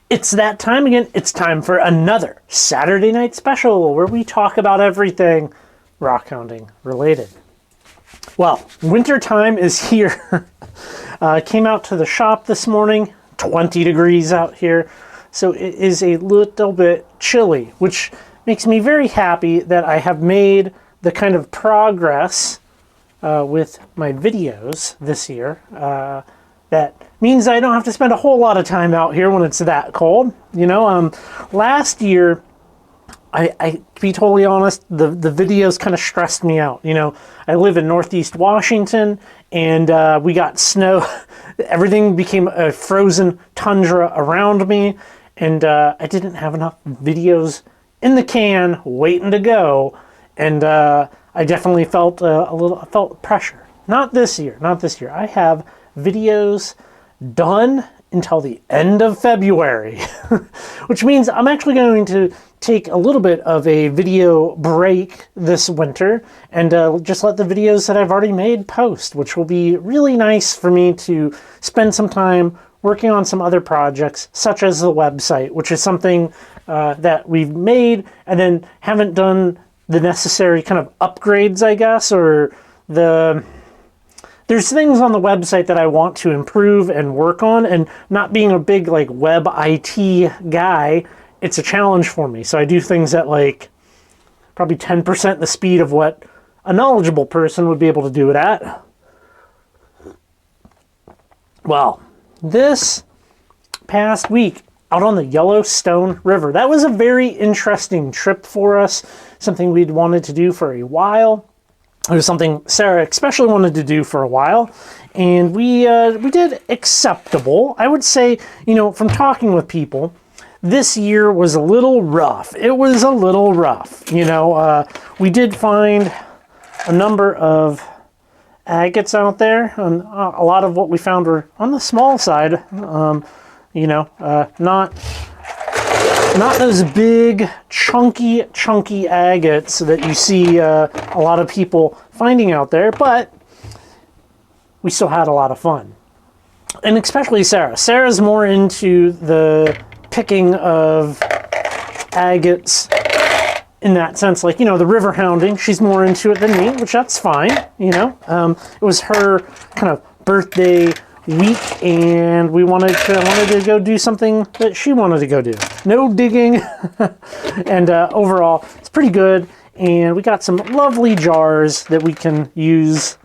It's that time again. It's time for another Saturday night special where we talk about everything rockhounding related. Well, winter time is here. I came out to the shop this morning, 20 degrees out here, so it is a little bit chilly, which makes me very happy that I have made the kind of progress with my videos this year. That means I don't have to spend a whole lot of time out here when it's that cold. You know, last year, I to be totally honest, the videos kind of stressed me out. You know, I live in Northeast Washington, and we got snow. Everything became a frozen tundra around me, and I didn't have enough videos in the can waiting to go, and I definitely felt felt pressure. Not this year. Not this year. I have videos done until the end of February, which means I'm actually going to take a little bit of a video break this winter and just let the videos that I've already made post, which will be really nice for me to spend some time working on some other projects, such as the website, which is something that we've made and then haven't done the necessary kind of upgrades, I guess, or there's things on the website that I want to improve and work on, and not being a big like web IT guy, it's a challenge for me. So I do things at like probably 10% the speed of what a knowledgeable person would be able to do it at. Well, this past week out on the Yellowstone River, that was a very interesting trip for us, something we'd wanted to do for a while. It was something Sarah especially wanted to do for a while, and we did acceptable. I would say, you know, from talking with people, this year was a little rough. It was a little rough. You know, we did find a number of agates out there, and a lot of what we found were on the small side. You know, not those big, chunky agates that you see a lot of people finding out there, but we still had a lot of fun. And especially Sarah. Sarah's more into the picking of agates in that sense, like, you know, the river hounding. She's more into it than me, which that's fine, you know. It was her kind of birthday week, and we wanted to go do something that she wanted to go do. No digging, and overall it's pretty good. And we got some lovely jars that we can use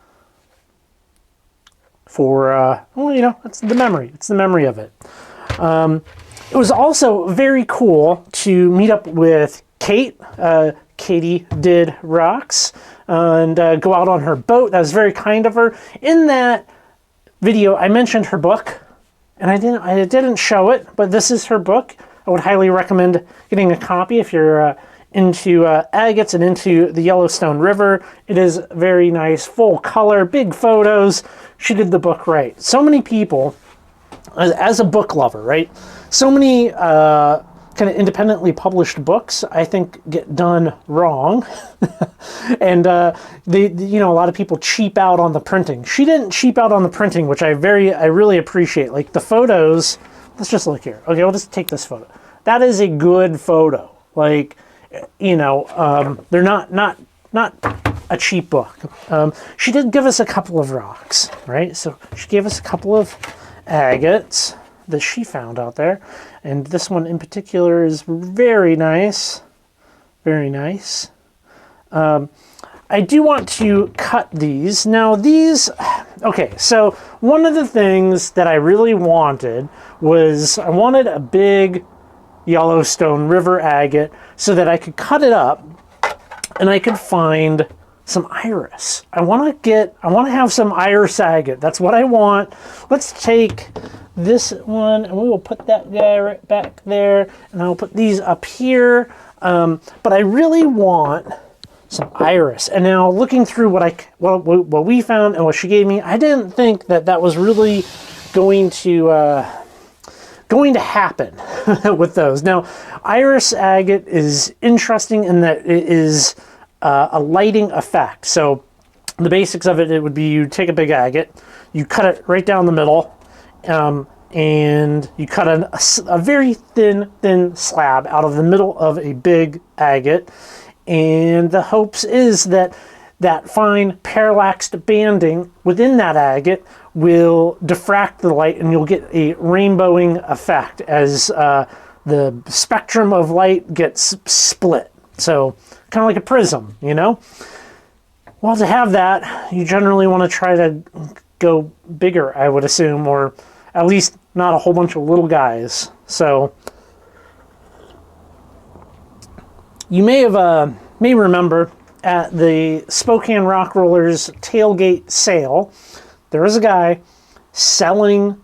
for well, you know, it's the memory. It's the memory of it. It was also very cool to meet up with Kate. Katie did rocks and go out on her boat. That was very kind of her. In that video, I mentioned her book, and I didn't show it, but this is her book. I would highly recommend getting a copy if you're into agates and into the Yellowstone River. It is very nice, full color, big photos. She did the book right. So many people, as a book lover, right? So many kind of independently published books, I think, get done wrong. And you know, a lot of people cheap out on the printing. She didn't cheap out on the printing, which I really appreciate. Like the photos, let's just look here. Okay, we'll just take this photo. That is a good photo. Like, you know, they're not a cheap book. She did give us a couple of rocks, right? So she gave us a couple of agates that she found out there, and this one in particular is very nice. Very nice. I do want to cut these. Now these, okay, so one of the things that I really wanted was I wanted a big Yellowstone River agate so that I could cut it up and I could find some iris. I want to have some iris agate. That's what I want. Let's take this one and we will put that guy right back there, and I'll put these up here. But I really want some iris. And now looking through what we found and what she gave me, I didn't think that was really going to happen with those. Now, iris agate is interesting in that it is a lighting effect. So the basics of it would be you take a big agate, you cut it right down the middle, and you cut a very thin slab out of the middle of a big agate, and the hopes is that that fine parallaxed banding within that agate will diffract the light, and you'll get a rainbowing effect as the spectrum of light gets split. So kind of like a prism, you know? Well, to have that, you generally want to try to go bigger, I would assume, or at least not a whole bunch of little guys. So you may remember at the Spokane Rock Rollers tailgate sale, there was a guy selling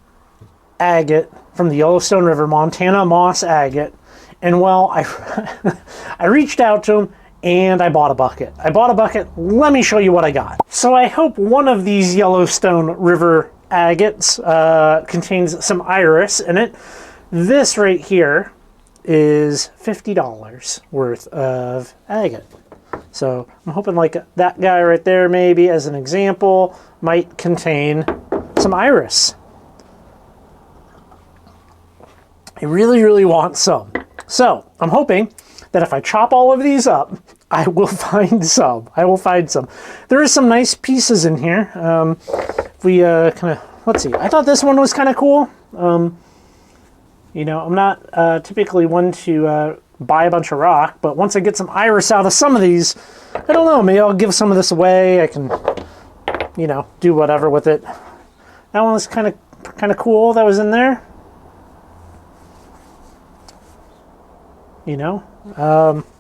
agate from the Yellowstone River, Montana moss agate, and well, I reached out to him and I bought a bucket. Let me show you what I got. So I hope one of these Yellowstone River agates contains some iris in it. This right here is $50 worth of agate. So I'm hoping like that guy right there, maybe as an example, might contain some iris. I really want some. So I'm hoping that if I chop all of these up, I will find some. There are some nice pieces in here. If we let's see. I thought this one was kind of cool. You know, I'm not typically one to buy a bunch of rock, but once I get some iris out of some of these, I don't know, maybe I'll give some of this away. I can, you know, do whatever with it. That one was kind of cool that was in there. You know,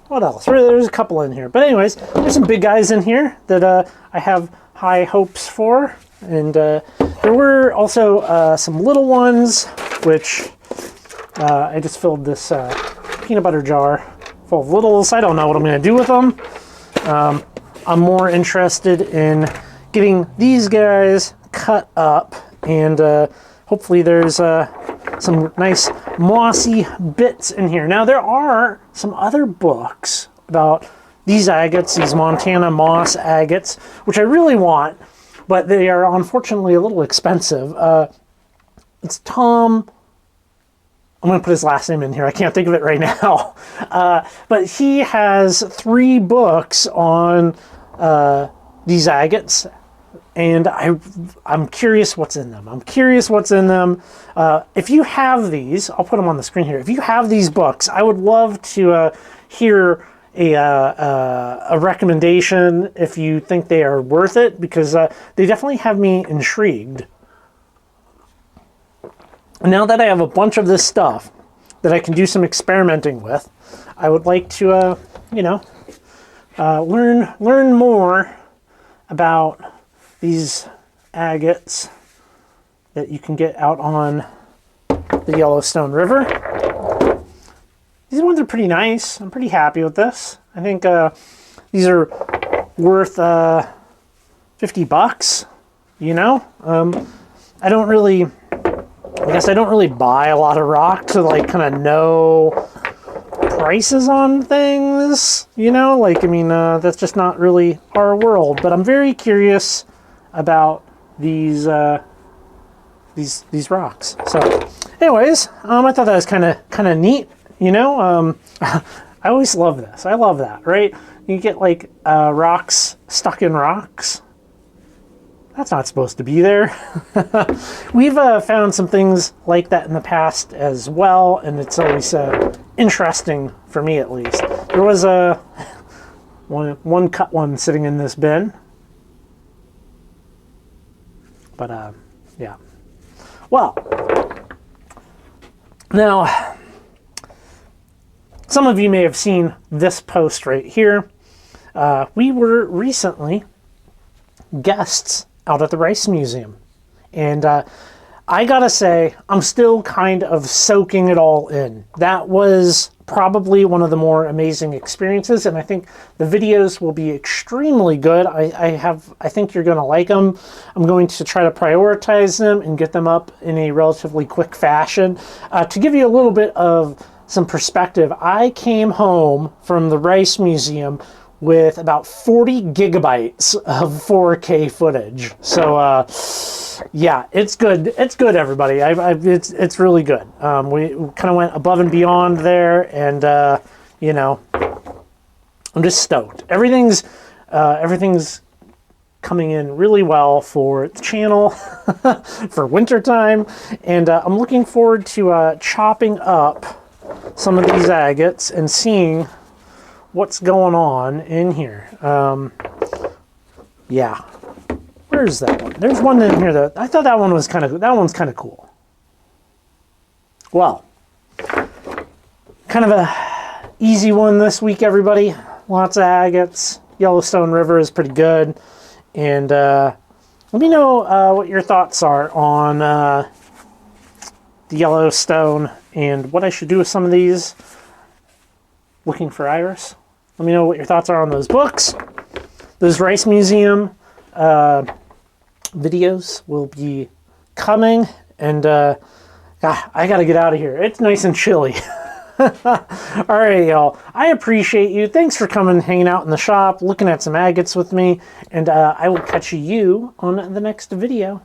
what else? There's a couple in here. But anyways, there's some big guys in here that I have high hopes for. And there were also some little ones, which I just filled this peanut butter jar full of littles. I don't know what I'm going to do with them. I'm more interested in getting these guys cut up, and hopefully there's some nice mossy bits in here. Now there are some other books about these agates, these Montana moss agates, which I really want, but they are unfortunately a little expensive. It's Tom, I'm going to put his last name in here. I can't think of it right now. But he has 3 books on these agates, and I'm curious what's in them. If you have these, I'll put them on the screen here. If you have these books, I would love to hear a recommendation if you think they are worth it, because they definitely have me intrigued. Now that I have a bunch of this stuff that I can do some experimenting with, I would like to, you know, learn more about these agates that you can get out on the Yellowstone River. These ones are pretty nice. I'm pretty happy with this. I think these are worth $50, you know? I guess I don't really buy a lot of rock to like kind of know prices on things, you know? Like, I mean, that's just not really our world, but I'm very curious about these rocks. So anyways, I thought that was kind of neat, you know? I always love this. I love that, right? You get like rocks stuck in rocks. That's not supposed to be there. We've found some things like that in the past as well, and it's always interesting for me, at least. There was one cut one sitting in this bin, but yeah. Well, now some of you may have seen this post right here. We were recently guests out at the Rice Museum, and I gotta say, I'm still kind of soaking it all in. That was probably one of the more amazing experiences, and I think the videos will be extremely good. I think you're gonna like them. I'm going to try to prioritize them and get them up in a relatively quick fashion. To give you a little bit of some perspective, I came home from the Rice Museum with about 40 gigabytes of 4K footage. So yeah, it's good. It's good, everybody. It's really good. We kind of went above and beyond there, and you know, I'm just stoked. Everything's coming in really well for the channel for wintertime, and I'm looking forward to chopping up some of these agates and seeing what's going on in here. Yeah, where's that one? There's one in here that I thought that one's kind of cool. Well, kind of a easy one this week, everybody. Lots of agates. Yellowstone River is pretty good. And let me know what your thoughts are on the Yellowstone and what I should do with some of these. Looking for iris. Let me know what your thoughts are on those books. Those Rice Museum videos will be coming. And I got to get out of here. It's nice and chilly. All right, y'all. I appreciate you. Thanks for coming, hanging out in the shop, looking at some agates with me, and I will catch you on the next video.